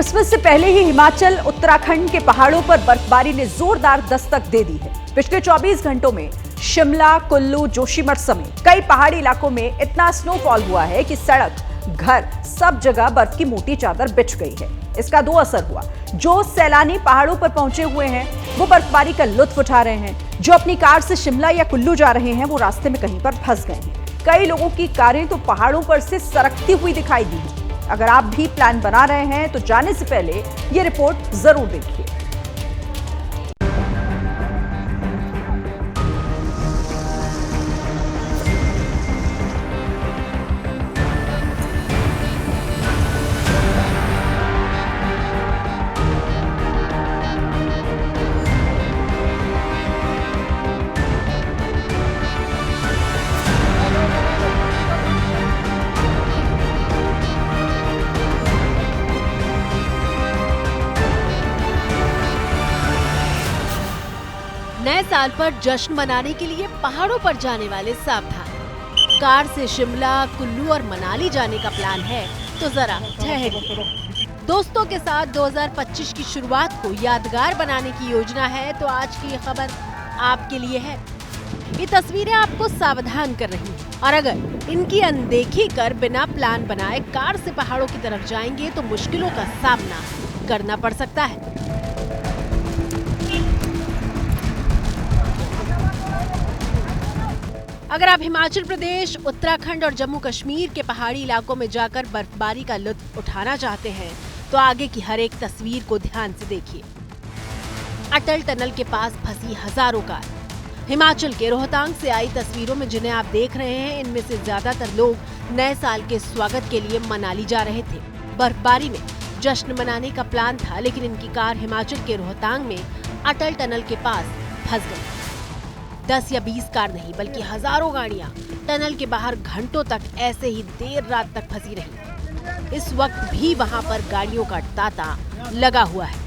Christmas से पहले ही हिमाचल उत्तराखंड के पहाड़ों पर बर्फबारी ने जोरदार दस्तक दे दी है। पिछले 24 घंटों में शिमला, कुल्लू, जोशीमठ समेत कई पहाड़ी इलाकों में इतना स्नोफॉल हुआ है कि सड़क, घर, सब जगह बर्फ की मोटी चादर बिछ गई है। इसका दो असर हुआ। जो सैलानी पहाड़ों पर पहुंचे हुए हैं वो बर्फबारी का लुत्फ उठा रहे हैं। जो अपनी कार से शिमला या कुल्लू जा रहे हैं वो रास्ते में कहीं पर फंस गए हैं। कई लोगों की कारें तो पहाड़ों पर से सरकती हुई दिखाई दी है। अगर आप भी प्लान बना रहे हैं तो जाने से पहले ये रिपोर्ट जरूर देखिए। नए साल पर जश्न मनाने के लिए पहाड़ों पर जाने वाले सावधान। कार से शिमला, कुल्लू और मनाली जाने का प्लान है तो जरा ठहरिए। दोस्तों के साथ 2025 की शुरुआत को यादगार बनाने की योजना है तो आज की ये खबर आपके लिए है। ये तस्वीरें आपको सावधान कर रही हैं और अगर इनकी अनदेखी कर बिना प्लान बनाए कार से पहाड़ों की तरफ जाएंगे तो मुश्किलों का सामना करना पड़ सकता है। अगर आप हिमाचल प्रदेश, उत्तराखंड और जम्मू कश्मीर के पहाड़ी इलाकों में जाकर बर्फबारी का लुत्फ उठाना चाहते हैं तो आगे की हर एक तस्वीर को ध्यान से देखिए। अटल टनल के पास फंसी हजारों कार। हिमाचल के रोहतांग से आई तस्वीरों में जिन्हें आप देख रहे हैं इनमें से ज्यादातर लोग नए साल के स्वागत के लिए मनाली जा रहे थे। बर्फबारी में जश्न मनाने का प्लान था लेकिन इनकी कार हिमाचल के रोहतांग में अटल टनल के पास फंस गई। 10 या 20 कार नहीं बल्कि हजारों गाड़ियां टनल के बाहर घंटों तक ऐसे ही देर रात तक फंसी रही। इस वक्त भी वहां पर गाड़ियों का तांता लगा हुआ है।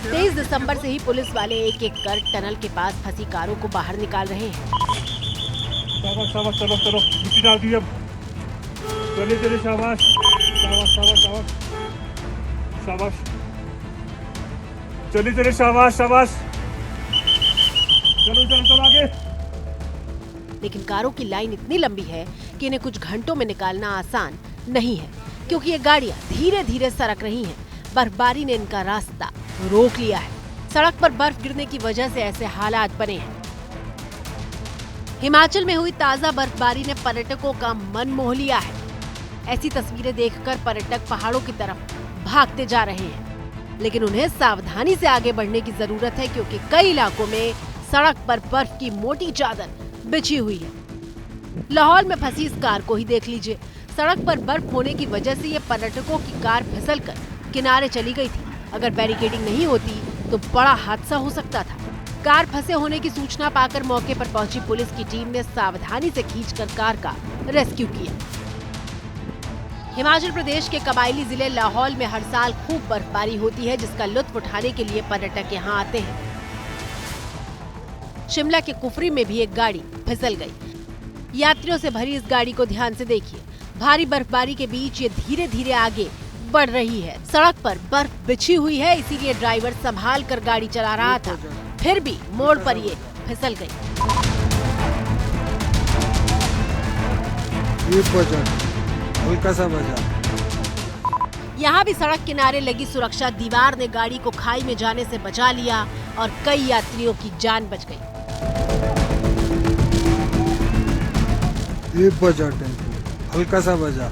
23 दिसंबर से ही पुलिस वाले एक एक कर टनल के पास फंसी कारों को बाहर निकाल रहे हैं। शाबाश, चलो मिट्टी डाल दी अब। चलिए शाबाश, चलिए शाबाश। चलो आगे। लेकिन कारों की लाइन इतनी लंबी है कि इन्हें कुछ घंटों में निकालना आसान नहीं है क्योंकि ये गाड़ियां धीरे धीरे सरक रही हैं। बर्फबारी ने इनका रास्ता रोक लिया है। सड़क पर बर्फ गिरने की वजह से ऐसे हालात बने हैं। हिमाचल में हुई ताजा बर्फबारी ने पर्यटकों का मन मोह लिया है। ऐसी तस्वीरें देखकर पर्यटक पहाड़ों की तरफ भागते जा रहे हैं लेकिन उन्हें सावधानी से आगे बढ़ने की जरूरत है क्योंकि कई इलाकों में सड़क पर बर्फ की मोटी चादर बिछी हुई है। लाहौल में फंसी इस कार को ही देख लीजिए। सड़क पर बर्फ होने की वजह से ये पर्यटकों की कार फिसलकर किनारे चली गई थी। अगर बैरिकेडिंग नहीं होती तो बड़ा हादसा हो सकता था। कार फंसे होने की सूचना पाकर मौके पर पहुंची पुलिस की टीम ने सावधानी से खींचकर कार का रेस्क्यू किया। हिमाचल प्रदेश के कबायली जिले लाहौल में हर साल खूब बर्फबारी होती है जिसका लुत्फ उठाने के लिए पर्यटक यहाँ आते हैं। शिमला के कुफरी में भी एक गाड़ी फिसल गई। यात्रियों से भरी इस गाड़ी को ध्यान से देखिए। भारी बर्फबारी के बीच ये धीरे धीरे आगे बढ़ रही है। सड़क पर बर्फ बिछी हुई है इसीलिए ड्राइवर संभाल कर गाड़ी चला रहा था। फिर भी मोड़ पर ये फिसल गई। हल्का सा बजा। यहाँ भी सड़क किनारे लगी सुरक्षा दीवार ने गाड़ी को खाई में जाने से बचा लिया और कई यात्रियों की जान बच गई। बजा टेम्पो, हल्का सा बजा।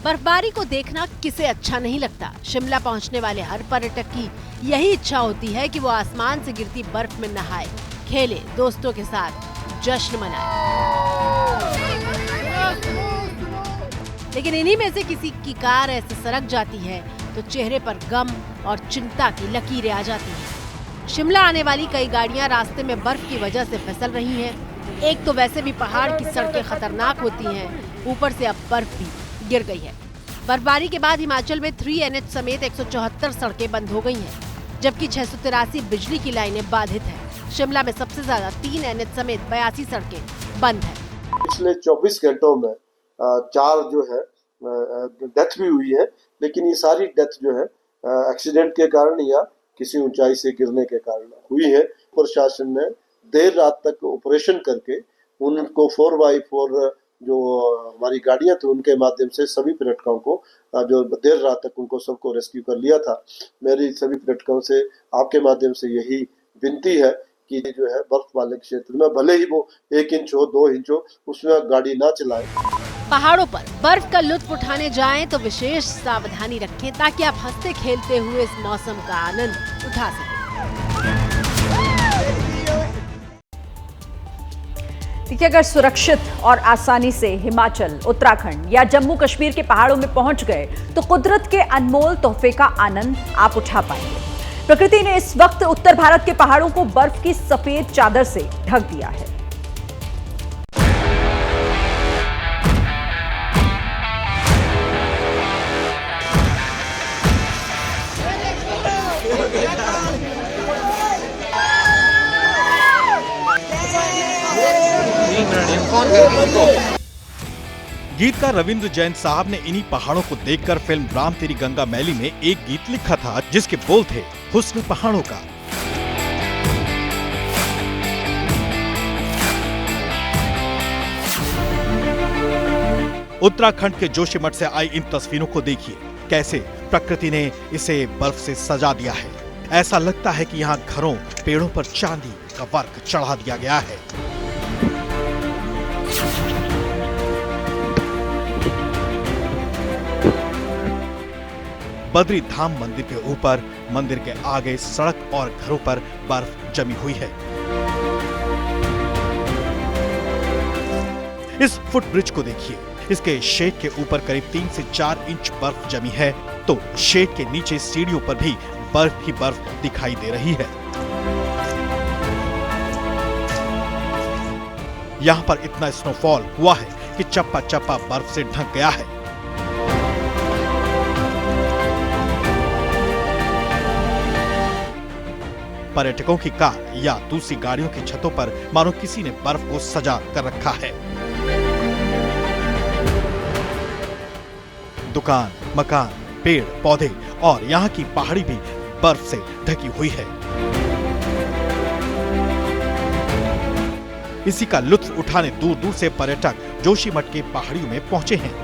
बर्फबारी को देखना किसे अच्छा नहीं लगता। शिमला पहुँचने वाले हर पर्यटक की यही इच्छा होती है कि वो आसमान से गिरती बर्फ में नहाए, खेले, दोस्तों के साथ जश्न मनाए। लेकिन इन्हीं में से किसी की कार ऐसे सरक जाती है तो चेहरे पर गम और चिंता की लकीरें आ जाती हैं। शिमला आने वाली कई गाड़ियां रास्ते में बर्फ की वजह से फिसल रही हैं। एक तो वैसे भी पहाड़ की सड़कें खतरनाक होती हैं, ऊपर से अब बर्फ भी गिर गई है। बर्फबारी के बाद हिमाचल में 3NH समेत 174 सड़कें बंद हो गई हैं, जबकि 683 बिजली की लाइनें बाधित हैं। शिमला में सबसे ज्यादा 3NH समेत 82 सड़कें बंद हैं। पिछले 24 घंटों में 4 जो है डेथ भी हुई है, लेकिन ये सारी डेथ जो है एक्सीडेंट के कारण या किसी ऊंचाई से गिरने के कारण हुई है। प्रशासन ने देर रात तक ऑपरेशन करके उनको 4x4 जो हमारी गाड़ियां थी उनके माध्यम से सभी पर्यटकों को जो देर रात तक उनको सबको रेस्क्यू कर लिया था। मेरी सभी पर्यटकों से आपके माध्यम से यही विनती है कि जो है बर्फ वाले क्षेत्र में भले ही वो 1 इंच हो 2 इंच हो उसमें गाड़ी ना चलाएं। पहाड़ों पर बर्फ का लुत्फ उठाने जाएं तो विशेष सावधानी रखें ताकि आप हंसते खेलते हुए इस मौसम का आनंद उठा सकें। देखिए, अगर सुरक्षित और आसानी से हिमाचल, उत्तराखंड या जम्मू कश्मीर के पहाड़ों में पहुंच गए तो कुदरत के अनमोल तोहफे का आनंद आप उठा पाएंगे। प्रकृति ने इस वक्त उत्तर भारत के पहाड़ों को बर्फ की सफेद चादर से ढक दिया है। गीतकार रविंद्र जैन साहब ने इन्हीं पहाड़ों को देखकर फिल्म राम तेरी गंगा मैली में एक गीत लिखा था जिसके बोल थे हुस्न पहाड़ों का। उत्तराखंड के जोशीमठ से आई इन तस्वीरों को देखिए, कैसे प्रकृति ने इसे बर्फ से सजा दिया है। ऐसा लगता है कि यहाँ घरों पेड़ों पर चांदी का वर्क चढ़ा दिया गया है। बद्री धाम मंदिर के ऊपर, मंदिर के आगे सड़क और घरों पर बर्फ जमी हुई है। इस फुट ब्रिज को देखिए, इसके शेड के ऊपर करीब 3 से 4 इंच बर्फ जमी है, तो शेड के नीचे सीढ़ियों पर भी बर्फ ही बर्फ दिखाई दे रही है। यहाँ पर इतना स्नोफॉल हुआ है कि चप्पा चप्पा बर्फ से ढक गया है। पर्यटकों की कार या दूसरी गाड़ियों की छतों पर मानो किसी ने बर्फ को सजा कर रखा है। दुकान, मकान, पेड़, पौधे और यहाँ की पहाड़ी भी बर्फ से ढकी हुई है। इसी का लुत्फ उठाने दूर दूर से पर्यटक जोशीमठ के पहाड़ियों में पहुंचे हैं,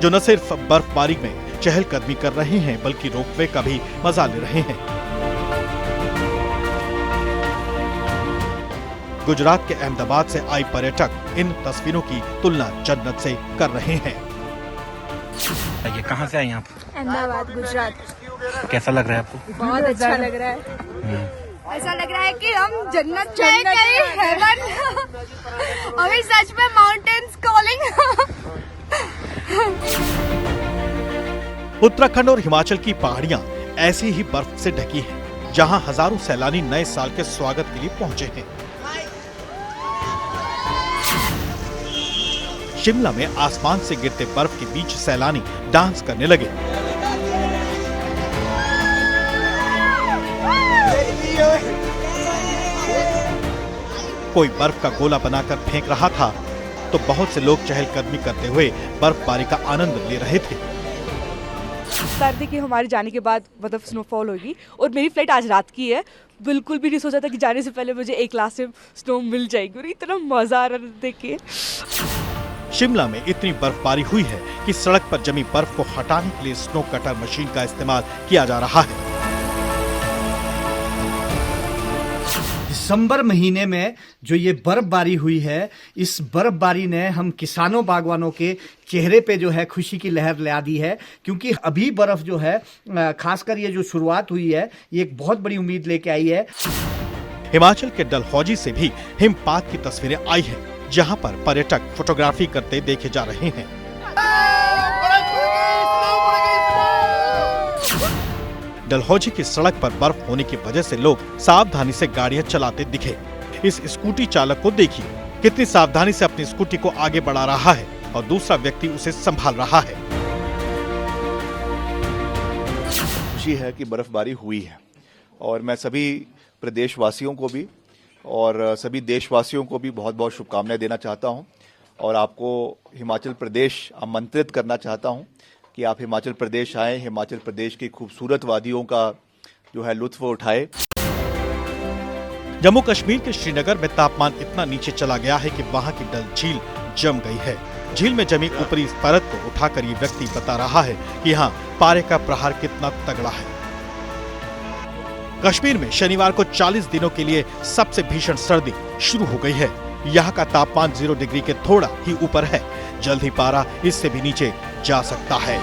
जो न सिर्फ बर्फबारी में चहलकदमी कर रहे हैं बल्कि रोपवे का भी मजा ले रहे हैं। गुजरात के अहमदाबाद से आई पर्यटक इन तस्वीरों की तुलना जन्नत से कर रहे हैं। ये कहाँ से आए यहाँ? अहमदाबाद, गुजरात। कैसा लग रहा है आपको? बहुत अच्छा लग रहा है। ऐसा लग रहा है कि हम जन्नत चेक करें, हेवन। अभी सच में माउंटेन्स कॉलिंग। उत्तराखंड और हिमाचल की पहाड़ियां ऐसे ही बर्फ से ढकी हैं, जहां हजारों सैलानी नए साल के स्वागत के लिए पहुंचे हैं। शिमला में आसमान से गिरते बर्फ के बीच सैलानी डांस करने लगे। कोई बर्फ का गोला बनाकर फेंक रहा था, तो बहुत से लोग चहलकदमी करते हुए बर्फबारी का आनंद ले रहे थे। सर्दी के हमारे जाने के बाद मतलब स्नोफॉल होगी, और मेरी फ्लाइट आज रात की है। बिल्कुल भी नहीं सोचा था कि जाने से पहले मुझे एक क्लास में स्नो मिल जाएगी, और इतना मजा आ रहा है देख के। शिमला में इतनी बर्फबारी हुई है कि सड़क पर जमी बर्फ को हटाने के लिए स्नो कटर मशीन का इस्तेमाल किया जा रहा है। दिसंबर महीने में जो ये बर्फबारी हुई है, इस बर्फबारी ने हम किसानों बागवानों के चेहरे पे जो है खुशी की लहर ला दी है, क्योंकि अभी बर्फ जो है खासकर ये जो शुरुआत हुई है, ये एक बहुत बड़ी उम्मीद लेके आई है। हिमाचल के डलहौजी से भी हिमपात की तस्वीरें आई हैं, जहां पर पर्यटक फोटोग्राफी करते देखे जा रहे हैं। डलहौजी की सड़क पर बर्फ होने की वजह से लोग सावधानी से गाड़ियां चलाते दिखे। इस स्कूटी चालक को देखिए, कितनी सावधानी से अपनी स्कूटी को आगे बढ़ा रहा है और दूसरा व्यक्ति उसे संभाल रहा है। खुशी है कि बर्फबारी हुई है, और मैं सभी प्रदेशवासियों को भी और सभी देशवासियों को भी बहुत बहुत शुभकामनाएं देना चाहता हूं। और आपको हिमाचल प्रदेश आमंत्रित करना चाहता हूं कि आप हिमाचल प्रदेश आएं, हिमाचल प्रदेश की खूबसूरत वादियों का जो है लुत्फ उठाए। जम्मू कश्मीर के श्रीनगर में तापमान इतना नीचे चला गया है कि वहां की डल झील जम गई है। झील में जमी ऊपरी परत को उठाकर ये व्यक्ति बता रहा है कि यहाँ पारे का प्रहार कितना तगड़ा है। कश्मीर में शनिवार को 40 दिनों के लिए सबसे भीषण सर्दी शुरू हो गई है। यहाँ का तापमान 0 डिग्री के थोड़ा ही ऊपर है। जल्द ही पारा इससे भी नीचे जा सकता है।